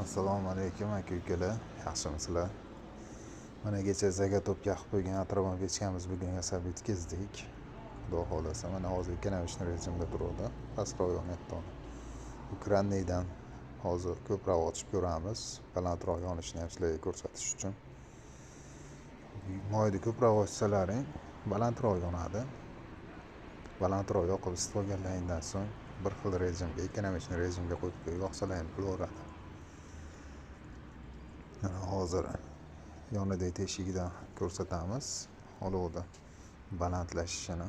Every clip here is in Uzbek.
Assalomu alaykum aka-ukalar, yaxshimisizlar? Mana kecha zaga to'pga qilib qo'ygan atrofga pechkamiz bugun yasab bitkazdik. Xudo xolasa mana hozir ikkalamishni rejimda turadi. Pastroq yonyapti. Bu krannidan hozir ko'proq ochib ko'ramiz, balandroq yonishini ham sizlarga ko'rsatish uchun. Moyni ko'proq ochsalaring balandroq yonadi. Balandroq yoqib isitgandan so'ng bir xil rejimga, ikkalamishni rejimga qo'yib yoqsalar ham bo'laveradi. Hozir yonidagi teshigidan ko'rsatamiz olovni balandlashishini.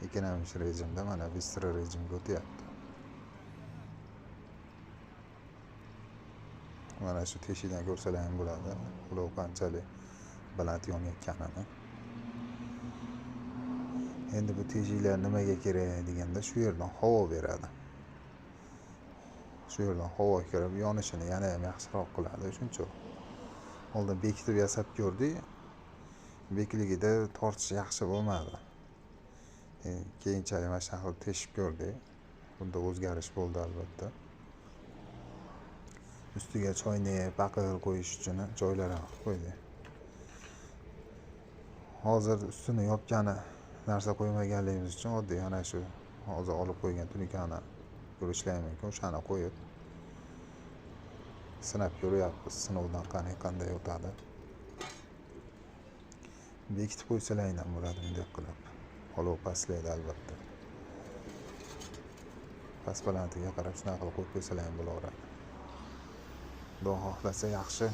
Ikkalamish rejimda mana bistro rejimga o'tyapti. Mana shu teshigidan ko'rsalar ham bo'ladi, olov qanchalik baland yonayotganini. Endi bu teshiklar nimaga kerak deganda, shu yerdan havo beradi. Shu yerdan havo kirib yonishini yana ham yaxshiroq qiladi. Shuncha oldin bekitib yasab ko'rdik. Bekligida tortish yaxshi bo'lmadi. Keyinchalik mana shu qilib teshib ko'rdik. Bunda o'zgarish bo'ldi albatta. Ustiga choynak, baqir qo'yish uchun joylar ham qilib qo'ydik. Hozir ustini yopgani narsa qo'ymaganligimiz uchun oddiy ana shu hozir olib qo'ygan tunikani ko'rishlaring mumkin. O'shani qo'yib sinab ko'ryapmiz. Sinovdan qanday o'tadi. Bekitib qo'ysalaring ham bo'ladi bunday qilib. Olov pastlaydi albatta. Past balandligiga qarab shunaqa qilib qo'yib qo'ysalaring ham bo'laveradi. Xudo xohlasa yaxshi